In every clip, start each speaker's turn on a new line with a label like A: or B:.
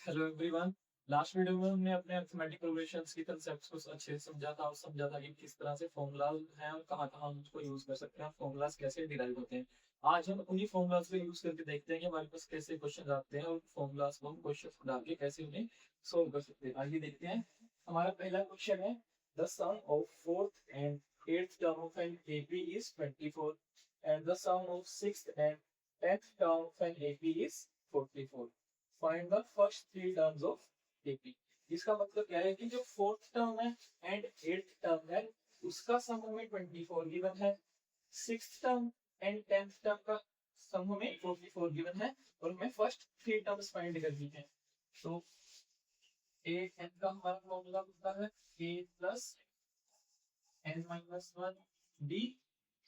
A: Hello everyone. Last video में हमने अपने अरिथमेटिक प्रोग्रेशंस की कंसेप्ट्स को अच्छे से समझा था और समझा था कि किस तरह से फॉर्मूलाज हैं और कहाँ कहाँ हम उसको यूज कर सकते हैं, फॉर्मूलाज कैसे डिराइव होते हैं। आज हम उन्हीं फॉर्मूलाज को यूज करके देखते हैं कि हमारे पास कैसे क्वेश्चन आते हैं और फॉर्मूलाज को हम क्वेश्चन डाल के कैसे उन्हें सोल्व कर सकते हैं। आइए देखते हैं। हमारा पहला क्वेश्चन है, the sum of fourth and eighth term of an AP is 24 and the sum of sixth and tenth term of an AP is 44। Find the first three terms of AP. इसका मतलब क्या है कि जो fourth term है and eighth term है उसका sum हमें 24 गिवन है, sixth term and tenth term का सम हमें 44 गिवन है और हमें फर्स्ट थ्री टर्म्स फाइंड करनी है। तो ए एन का हमारा फॉर्मूला होता है a plus n minus one d.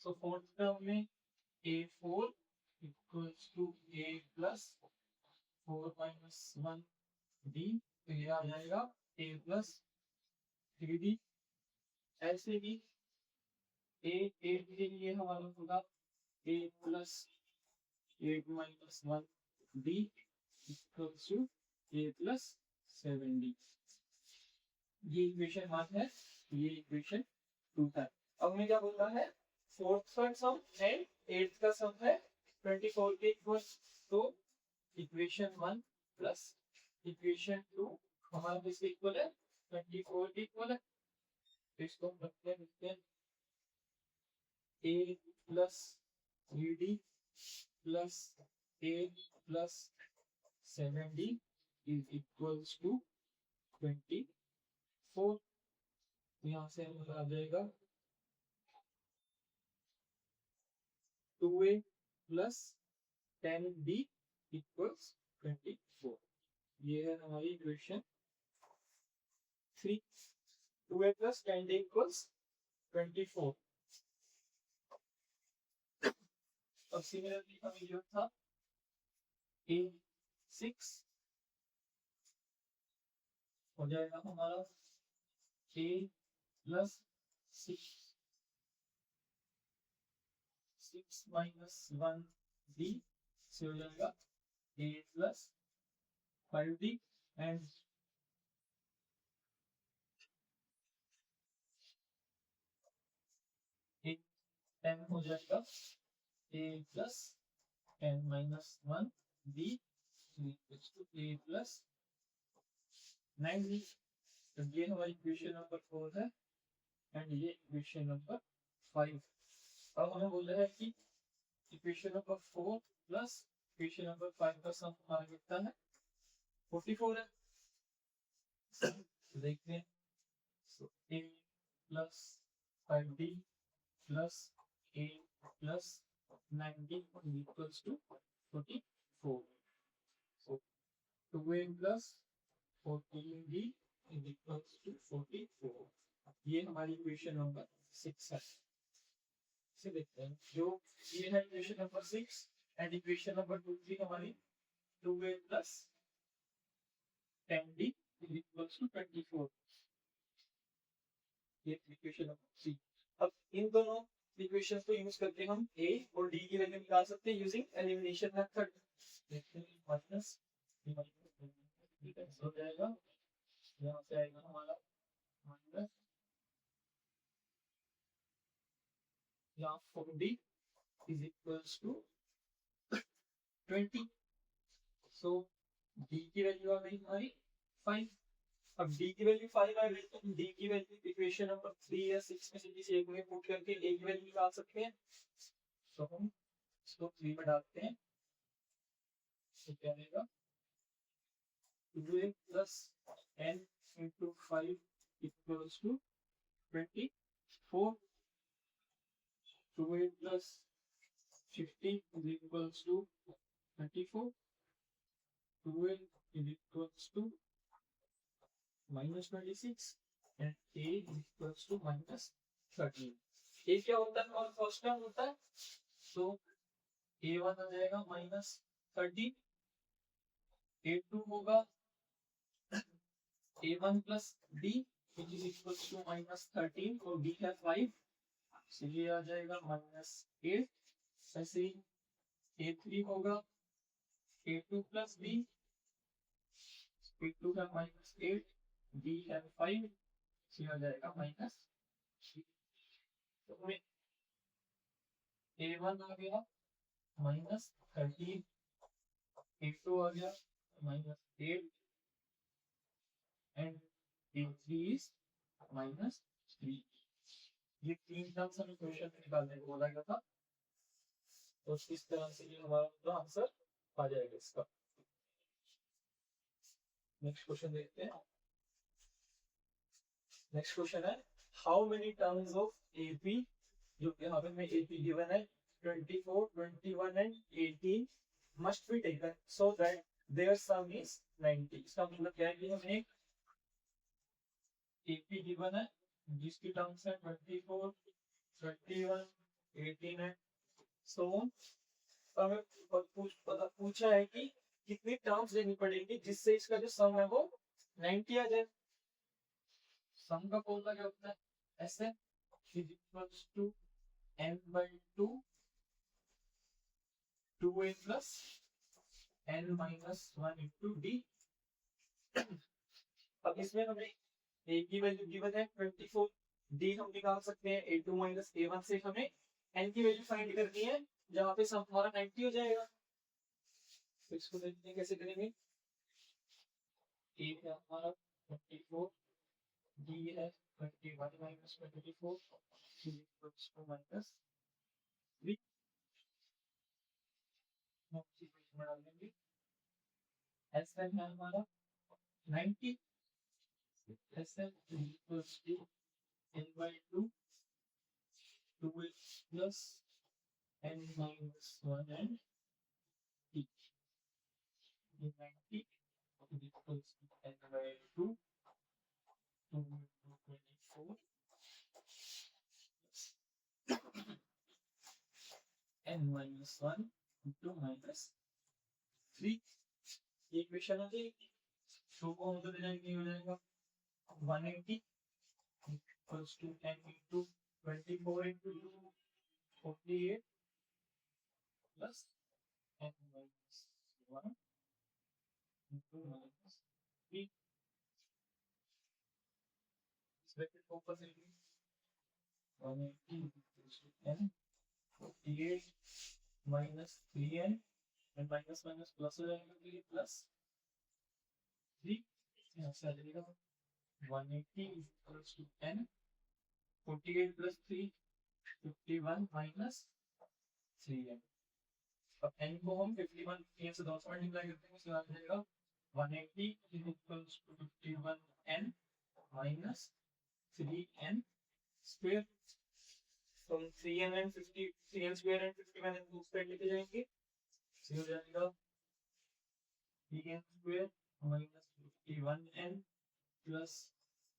A: So fourth term में a four equals to a plus four minus one d. तो ये आ जाएगा ए प्लस थ्री डी। ऐसे ही ए एट के लिए हमारा होगा a plus eight minus one d equals to a plus seven d. ये इक्वेशन वन है, ये इक्वेशन टू है। अब हमें क्या बोलना है, फोर्थ का सम एंड एट्थ का सम है 24 के इक्वल। तो equation one plus equation two हमारा किसके इक्वल है, 24 के इक्वल है। तो इसको हम लिखते हैं a plus three d plus a plus seven d is equals to 24। यहाँ से हमारा आ जाएगा two a plus ten d equals 24। ये है हमारी equation three. Two a plus ten d equals 24। अब सिमिलरली हमें जो था ए सिक्स हो जाएगा हमारा a plus six six minus one d से हो जाएगा a plus five d. And a ten हो जाएगा a plus ten minus one d a plus nine d. तो ये हमारी इक्वेशन नंबर फोर है एंड ये इक्वेशन नंबर फाइव। अब हमें बोल रहा है कि equation number four plus equation number five का सम हमारा कितना है, 44 है। तो देखते हैं। So a plus five d plus a plus nine d equals to 44। So two a plus 14 d is equals to 44। ये हमारी इक्वेशन नंबर सिक्स है। इसे देखते हैं। जो ये है equation number six and equation number two थी हमारी two a plus ten d is equals to 24। ये इक्वेशन नंबर सी। अब इन दोनों इक्वेशंस को यूज करके हम ए और डी की वैल्यू निकाल सकते हैं यूजिंग एलिमिनेशन मेथड। देखते हैं माइनस हो जाएगा, यहाँ से आएगा हमारा माइनस, यहाँ 4d is equals to 20। So d की वैल्यू आ गई हमारी 5। अब d की वैल्यू 5 आ गई तो d की वैल्यू इक्वेशन नंबर 3 या 6 में से किसी एक में पुट करके a की वैल्यू निकाल सकते हैं। तो हम इसको 3 में डालते हैं तो क्या आएगा, 2a plus n into 5 equals to 24। 2a plus 50 is equals to 24। 2a is equals to minus 26 and a is equals to minus 13। a क्या होता है और फर्स्ट टर्म होता है, तो a1 आ जाएगा minus 13, a2 होगा a1 plus d which is equals to minus 13 और d है 5, so ये आ जाएगा minus 8। ऐसे ही a3 होगा a2 plus d A2 है -8, B है 5, C हो जाएगा -3। तो हमें A1 आ गया -13, A2 आ गया -8 एंड A3 इज -3। ये तीन टर्म्स हमें क्वेश्चन में निकालने को बोला गया था, तो इस तरह से ये हमारा आंसर आ जाएगा इसका। नेक्स्ट क्वेश्चन देखते हैं। नेक्स्ट क्वेश्चन है how many terms of AP, जो यहाँ पे मैं एपी गिवन है 24, 21 and 18 must be taken so that their sum is 90। इसका मतलब क्या है कि हमें एपी गिवन है जिसकी टर्म्स है 24, 21, 18 एंड सो ऑन। हमें पूछा है कि कितनी टर्म्स लेनी पड़ेगी जिससे इसका जो सम है वो 90 आ जाए। सम का फॉर्मूला क्या होता है, ऐसे is equals to n by 2 2a plus n minus 1 into d। अब इसमें हमें a की वैल्यू गिवन है 24, d हम निकाल सकते हैं a2 minus a1 से। हमें n की वैल्यू फाइंड करनी है जहां पे सम हमारा 90 हो जाएगा। तो इसको देखते हैं कैसे करेंगे। a है हमारा 24, d है 21 minus 24, c equals to -3। हम इसी इक्वेशन में डाल देंगे। sn है हमारा 90, sn equals to n by 2 2x plus n minus 1 and t। 90 is equals to n by 2 2 into 24 n minus 1 into -3। ये इक्वेशन आ जाएगी। टू को हम तो ले जाएंगे, हो जाएगा 180 equals to n into 24 into 2 48 plus n minus 1 into -3। इस ब्रैकेट को ऊपर से 180 equals to n 48 minus 3n and minus minus plus हो जाएगा, तो ये प्लस 3 यहाँ से आ जाएगा 180 equals to n 48 plus 3 51 minus 3n। अब n को हम 51 n से 2 से मल्टीप्लाई करते हैं, उसके बाद आ जाएगा 180 equals to 51n minus 3n square. तो हम 3n and 50 3n square and 51n को स्क्वायर लेके जाएंगे, हो जाएगा 3n square minus 51n plus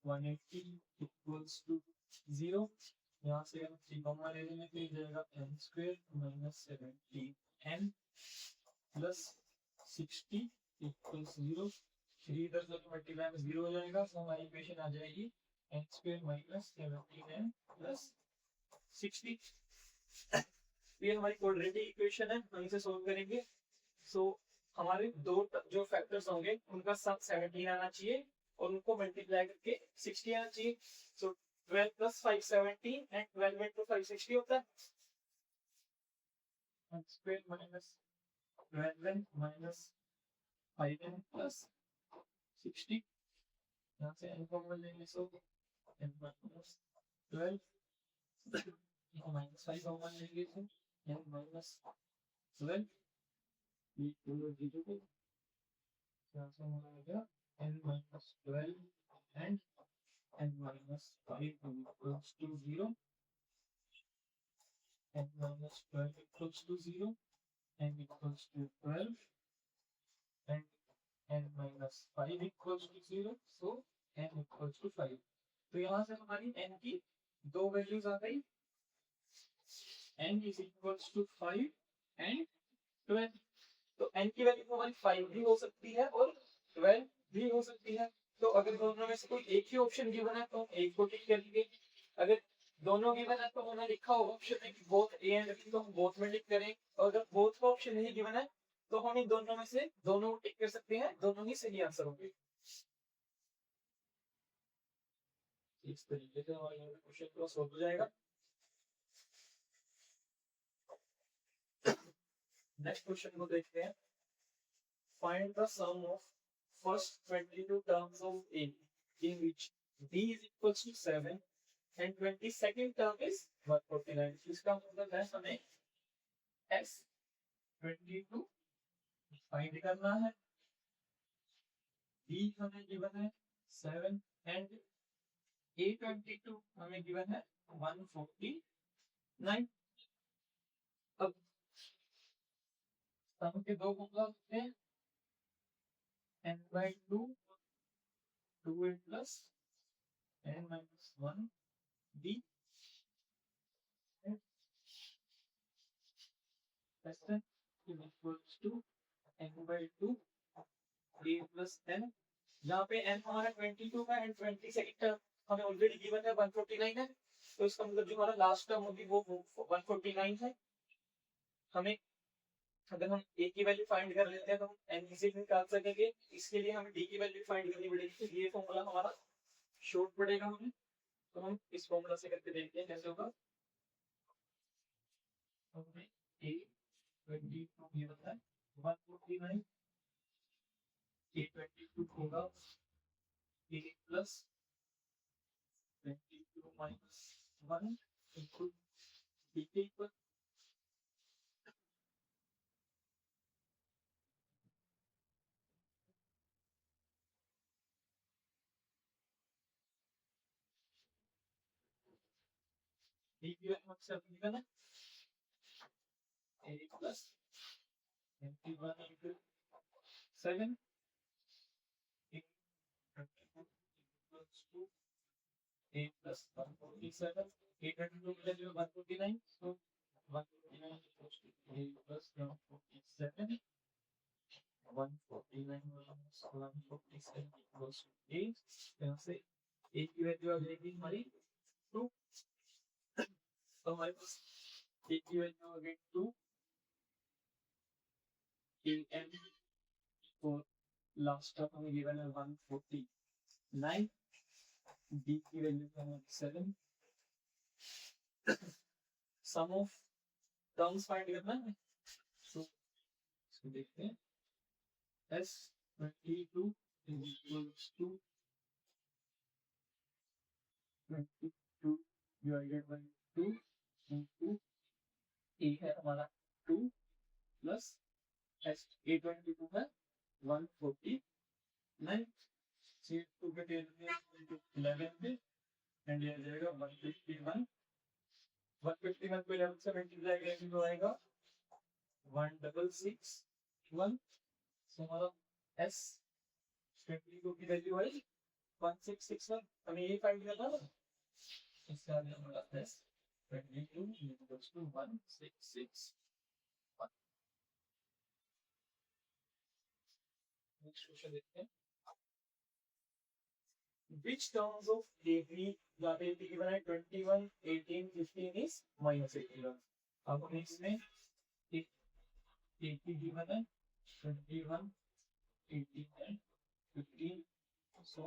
A: 180 equals to 0। यहाँ से हम 3 कॉमन ले लेंगे, तो ये जाएगा n square minus 17n plus 60 equals 0। 3 इधर से मल्टीप्लाई में 0 हो जाएगा, तो हमारी इक्वेशन आ जाएगी n square minus 17n plus 60। ये हमारी क्वाड्रेटिक इक्वेशन है, हम इसे सोल्व करेंगे। सो हमारे दो जो फैक्टर्स होंगे उनका सम 17 आना चाहिए और उनको मल्टीप्लाई करके 60 आना चाहिए। सो 12 plus 5 17 एंड 12 into 5 60 होता है। Square minus 12n minus 5n plus 60। यहाँ से n कॉमन लेंगे, सो n minus 12 minus 5 कॉमन लेंगे, तो n minus 12 0 n minus 12 and n minus 5 equals to 0। n minus 12 equals to 0, n equals to 12 and n minus 5 equals to 0, so n equals to 5। तो यहाँ से हमारी n की दो values आ गई, n is equals to 5 and 12। तो n की value हमारी 5 भी हो सकती है और 12 भी हो सकती है। तो अगर दोनों में से कोई एक ही ऑप्शन गिवन है तो एक को टिक करेंगे। अगर दोनों गिवन है तो हमें लिखा होगा ऑप्शन में बोथ ए एंड बी, तो हम बोथ में टिक करें। और अगर बोथ का ऑप्शन नहीं गिवन है तो हम इन दोनों में से दोनों को टिक कर सकते हैं, दोनों ही सही आंसर होंगे। इस तरीके से हमारा यहाँ क्वेश्चन पूरा सॉल्व हो जाएगा। नेक्स्ट क्वेश्चन को देखते हैं। Find the sum of first 22 terms of a in which d is equals to 7 and 22nd term is 149। इसका मतलब है हमें s 22 फाइंड करना है, d हमें गिवन है 7 एंड a 22 हमें गिवन है 149। अब सम के दो फॉर्मूला होते हैं, n by 2 2a plus n minus 1 d n equals to n by 2 a plus n। यहाँ पे n हमारा 22 का एंड 22 टर्म हमें ऑलरेडी गिवन है 149 है, तो इसका मतलब जो हमारा लास्ट टर्म होगी वो 149 है। हमें अगर हम a की वैल्यू फाइंड कर लेते हैं तो हम n इसे निकाल सकेंगे, इसके लिए हमें d की वैल्यू फाइंड करनी पड़ेगी। तो ये फॉर्मूला हमारा शॉर्ट पड़ेगा हमें, तो हम इस फॉर्मूला से करके देखते हैं कैसे होगा। तो हमें a 22 ये होता है 149, a 22 होगा a plus 22 minus 1 into d के इक्वल d की वैल्यू हमसे अपनी निकल है a plus 21 into 7 equals to a plus 147, a 22 की value 149, so 149 equals to a plus 147, 149 minus 147 equals to a। यहाँ से a की वैल्यू आ जाएगी हमारी 2, तो हमारे पास a की वैल्यू आ गई 2, an और लास्ट टर्म हमें गिवन है 149, d की वैल्यू है 7। सम ऑफ टर्म्स फाइंड करना है, तो इसको देखते हैं। s 22 is equals to 22 divided by 2 into a है हमारा 2 प्लस s a 22 है 149, से 2 के टेल में 11 पे एंड ये आ जाएगा 151। 151 को 11 से मल्टीप्लाई करेंगे तो आएगा 1661। सो हमारा s 22 की वैल्यू आई 1661, हमें ये फाइंड करना है। इससे आगे हमारा s 22 equals to 1661। Next question देखते हैं। Which terms of AP या AP given है 21, 18, 15 is -81। अब हमें इसमें AP given है 21, 18 and 15। सो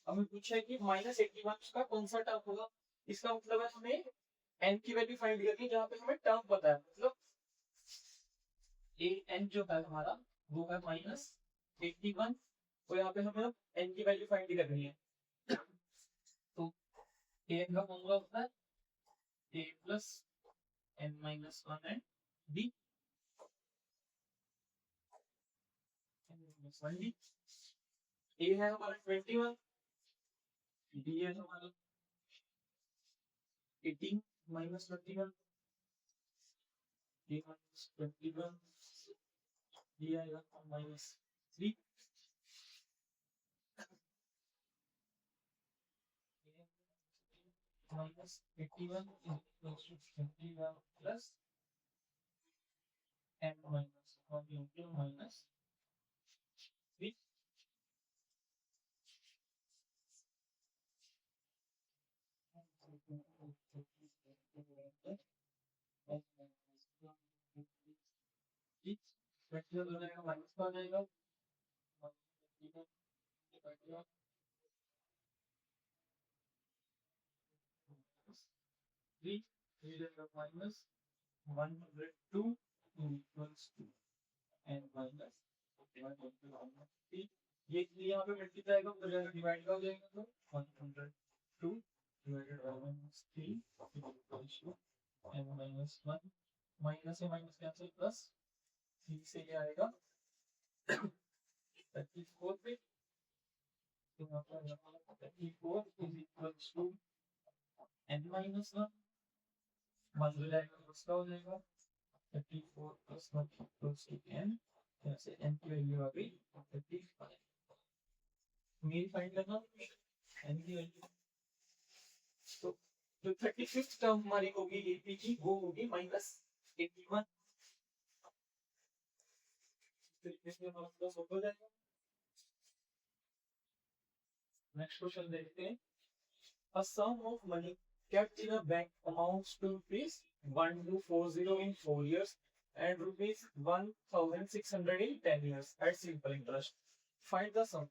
A: हमें पूछा है कि -81 का कौन सा टर्म होगा। इसका मतलब है हमें n की वैल्यू फाइंड करनी है जहाँ पे हमें टर्म पता है, मतलब an जो है हमारा वो है -81, तो यहाँ पे हमें n की वैल्यू फाइंड करनी है। तो an का फॉर्मूला होता है a plus n minus 1 and b n-1d। a है हमारा 21, b है हमारा 18 माइनस 21, a माइनस 21, b आएगा -3, -81 equals to 21 plus n minus 1 into -3। Practical हो जाएगा माइनस का आ जाएगा 3 minus 102 equals to n minus 1 ये यहाँ पे मल्टीप्लाई का हो जाएगा, डिवाइड का हो जाएगा, तो 102 divided by minus 3 equals to n minus 1 minus से माइनस कैंसिल प्लस 3 से ये आएगा 34 पे, तो यहाँ पर 34 is equals to n minus 1 1 हो जाएगा, उसका हो जाएगा 34 plus 1 equals to n, यहाँ से n की वैल्यू आ गई 35। मेरी फाइंड करना n की वैल्यू, तो जो 35th टर्म हमारी होगी AP की वो होगी -81। हो जाएगा। नेक्स्ट क्वेश्चन देखते हैं। A sum of money kept in a bank amounts to rupees 1240 in 4 years and rupees 1600 in 10 years at simple interest. Find the sum.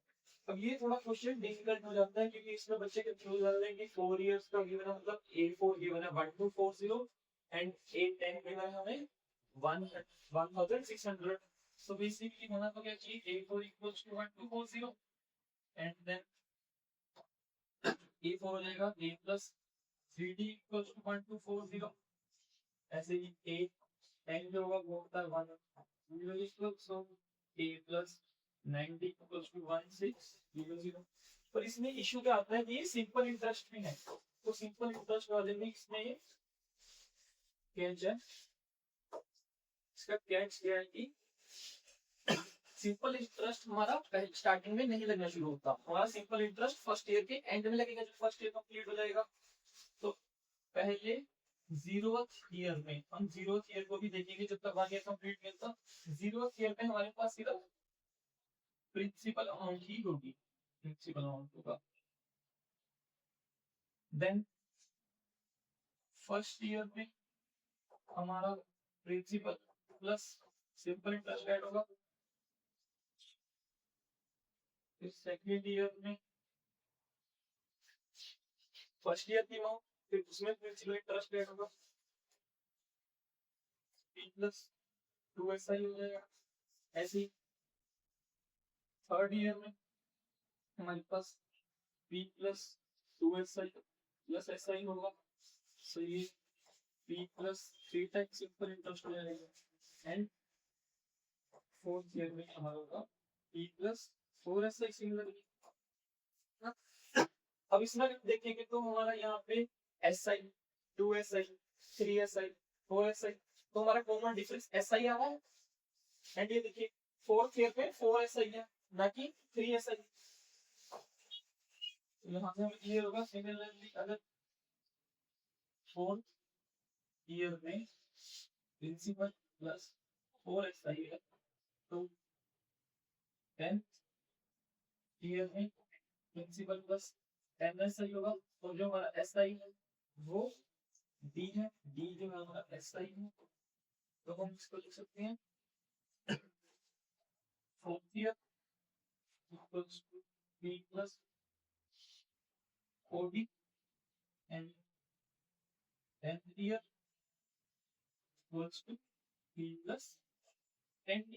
A: अब ये थोड़ा क्वेश्चन डिफिकल्ट हो जाता है क्योंकि इसमें बच्चे कंफ्यूज हो जाते हैं कि 4 इयर्स का गिवन है, मतलब A4 गिवन है 1240 एंड A10 गिवन है हमें 1600। सो बेसिकली होना तो क्या चाहिए, A4 equals to 1240 and then A4 हो जाएगा A plus 3D equals to 1240, ऐसे ही A10 जो होगा वो होता है 1 equals to A plus 90 equals to 1600। पर इसमें इशू क्या आता है कि ये सिंपल इंटरेस्ट में है, तो सिंपल इंटरेस्ट वाले में इसमें कैच है, इसका कैच क्या है कि सिंपल इंटरेस्ट हमारा स्टार्टिंग में नहीं लगना शुरू होता, हमारा सिंपल इंटरेस्ट फर्स्ट ईयर के एंड में लगेगा जब फर्स्ट ईयर कंप्लीट हो जाएगा। तो पहले 0th ईयर में, हम 0th ईयर को भी देखेंगे जब तक 1 ईयर कंप्लीट मिलता, 0th ईयर में हमारे पास सिर्फ प्रिंसिपल अमाउंट ही होगी, प्रिंसिपल अमाउंट होगा। देन फर्स्ट ईयर में हमारा principal plus simple interest add होगा, फिर सेकेंड ईयर में फर्स्ट ईयर की अमाउंट, फिर उसमें प्रिंसिपल इंटरेस्ट ऐड होगा, प्लस 2 ऐसा ही हो जाएगा। ऐसे ही थर्ड ईयर में हमारे पास P प्लस 2 ऐसा ही प्लस ऐसा ही होगा, सो ये P plus 3 times simple interest हो जाएगा। एंड फोर्थ ईयर में हमारा होगा P प्लस 4 ऐसा ही सिमिलरली। अब इसमें देखेंगे तो हमारा यहाँ पे SI 2 SI 3 SI 4 SI, तो हमारा कॉमन डिफरेंस SI आ रहा है, एंड ये देखिए फोर्थ ईयर में 4 SI है ना कि 3 SI। यहाँ से हमें क्लियर होगा। सिमिलरली अगर फोर्थ ईयर में प्रिंसिपल प्लस 4 SI है तो 10th ईयर में प्रिंसिपल प्लस 10 SI होगा, और जो हमारा SI है वो D है, D जो है हमारा SI है, तो हम इसको लिख सकते हैं fourth year equals to P plus 4D and 10th year equals to P plus 10D।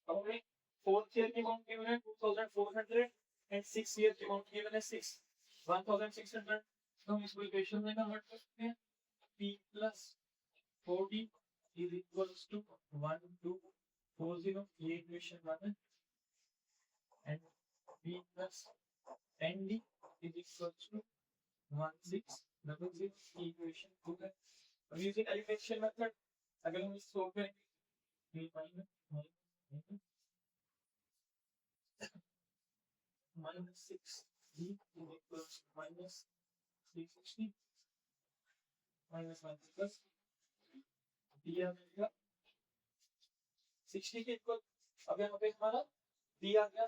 A: अब हमें फोर्थ ईयर की अमाउंट गिवन है 2400 एंड 6 ईयर की अमाउंट गिवन है 1600, तो हम इसको इक्वेशन में कन्वर्ट कर सकते हैं। P plus 4D is equals to 1240, ये इक्वेशन 1 है, and P plus 10D is equals to 1600, ये इक्वेशन 2 है। अब यूजिंग एलिमिनेशन मेथड अगर हम इस सॉल्व करेंगे -6D is equals to -360 minus 1 plus D आ जाएगा 60 के इक्वल। अब यहाँ पे हमारा D आ गया,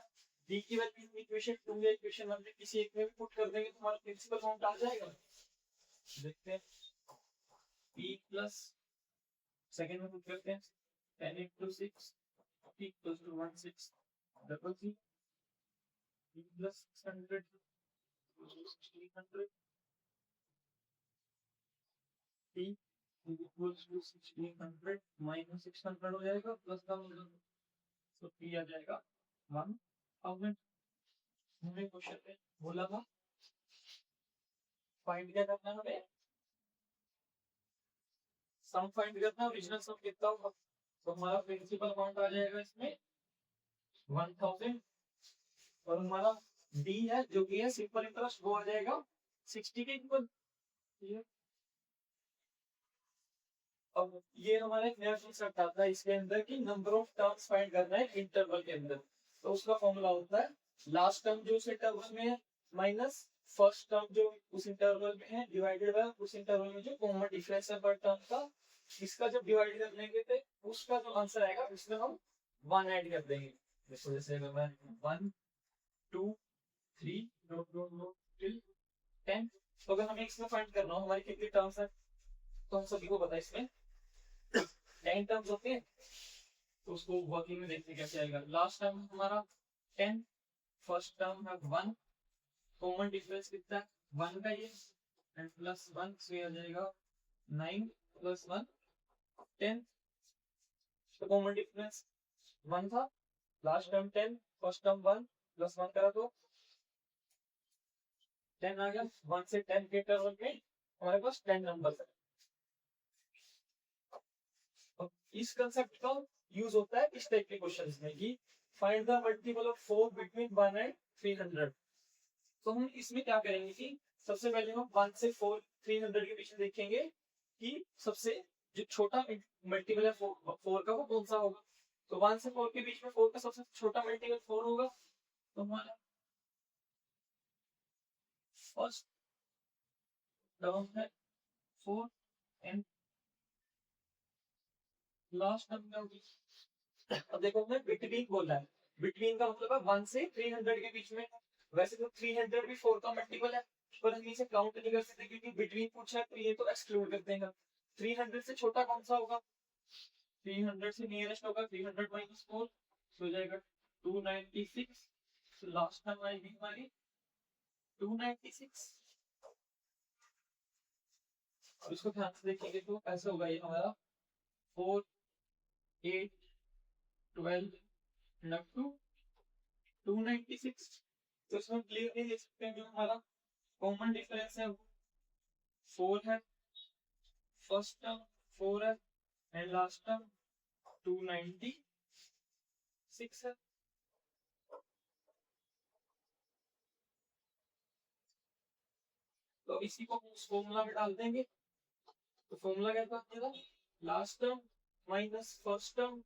A: D की वैल्यू इक्वेशन 2 या इक्वेशन 1 में किसी एक में भी पुट कर देंगे तो हमारा प्रिंसिपल अमाउंट आ जाएगा। देखते हैं P प्लस सेकेंड में पुट करते हैं 10 into 6 P equals to 1600 P plus 600 1600 t equals to 1600 minus 600 हो जाएगा प्लस का तो t आ जाएगा 1000। हमने क्वेश्चन में बोला था फाइंड क्या करना है हमें, सम फाइंड करना है, ओरिजिनल सम कितना होगा, तो हमारा प्रिंसिपल अमाउंट आ जाएगा इसमें 1000 और हमारा डी है जो कि है सिंपल इंटरेस्ट वो आ जाएगा 60 के इक्वल। अब ये हमारे नया कंसेप्ट आता है इसके अंदर कि नंबर ऑफ टर्म्स फाइंड करना है इंटरवल के अंदर, तो उसका फॉर्मूला होता है लास्ट टर्म जो उस इंटरवल में है माइनस फर्स्ट टर्म जो उस इंटरवल में है डिवाइडेड बाय उस इंटरवल में जो कॉमन डिफरेंस है पर टर्म का, इसका जब डिवाइड कर लेंगे तो उसका जो आंसर आएगा उसमें हम 1 ऐड कर देंगे। इस वजह से अगर मैं 1 2 3 टिल 10, तो अगर हमें इसमें फाइंड करना हो हमारी कितनी टर्म्स है तो हम सभी को पता है इसमें 10 टर्म्स होते हैं, तो उसको वर्किंग में देखते कैसे आएगा। लास्ट टर्म हमारा 10, फर्स्ट टर्म है 1, कॉमन डिफरेंस कितना है 1 का ये एंड प्लस 1 से आ जाएगा 9 प्लस 1 10, तो कॉमन डिफरेंस 1 था, last term 10 first term 1 plus 1 करा तो 10 आ गया। 1 से 10 के इंटरवल में हमारे पास 10 नंबर्स है। इस कंसेप्ट का यूज होता है इस टाइप के क्वेश्चंस में कि find the multiple of 4 between 1 and 300। तो हम इसमें क्या करेंगे कि सबसे पहले हम 1 से 4 300 के बीच में देखेंगे कि सबसे जो छोटा मल्टीपल है 4 का वो कौन सा होगा, तो 1 से 4 के बीच में 4 का सबसे छोटा मल्टीपल 4 होगा, तो हमारा फर्स्ट टर्म है 4 एंड लास्ट टर्म क्या होगी। अब देखो हमने बिटवीन बोला है, बिटवीन का मतलब है 1 से 300 के बीच में, वैसे तो 300 भी 4 का मल्टीपल है पर हम इसे काउंट नहीं कर सकते क्योंकि बिटवीन पूछा है तो ये तो एक्सक्लूड कर देंगे। 300 से छोटा कौन सा होगा, 300 से नियरेस्ट होगा 300 माइनस 4 हो जाएगा 296, तो लास्ट टर्म आएगी हमारी 296। और इसको ध्यान से देखेंगे तो ऐसा होगा ये हमारा 4 8 12 अप टू 296, तो इसमें क्लियरली देख सकते हैं जो हमारा कॉमन डिफरेंस है 4 है, फर्स्ट टर्म 4 है एंड लास्ट टर्म 296 है। तो इसी को उस फॉर्मूला में डाल देंगे, तो फॉर्मूला क्या था मेरा, last term minus first term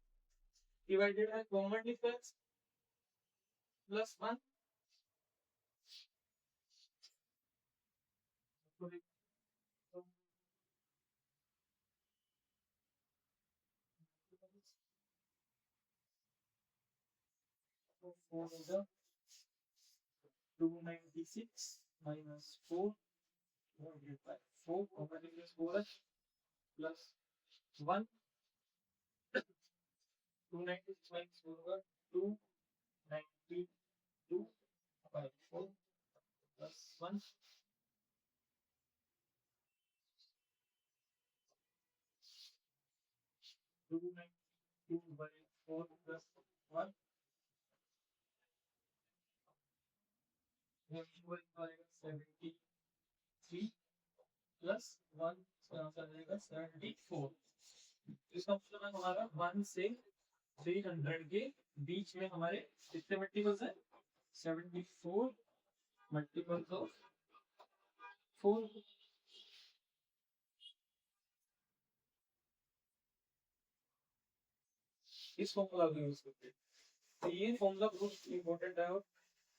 A: divided by common difference plus 1। तो 4 होगा 296 minus 4 divided by 4 common difference 4 है प्लस 1, 296 माइनस 4 होगा 292 by 4 plus 1, 292 by 4 plus 1 equal आएगा 73 प्लस 1 इसका आंसर आएगा 74। इसका मतलब है हमारा 1 से 300 के बीच में हमारे कितने मल्टीपल्स हैं, 74 मल्टीपल्स ऑफ 4। इस फॉर्मूला को यूज करते हैं, तो ये फॉर्मूला बहुत इंपॉर्टेंट है और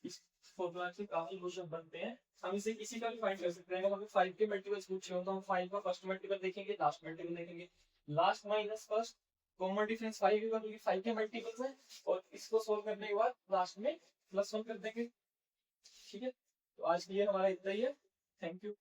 A: इस फॉर्मूला से काफी क्वेश्चन बनते हैं। हम इसे किसी का भी फाइंड कर सकते हैं, अगर हमें 5 के मल्टीपल्स पूछे हो तो हम 5 का फर्स्ट मल्टीपल देखेंगे, लास्ट मल्टीपल देखेंगे, last minus first common difference 5 होगा क्योंकि 5 के मल्टीपल्स हैं और इसको सॉल्व करने के बाद लास्ट में +1 कर देंगे। ठीक है, तो आज के लिए हमारा इतना ही है। Thank you.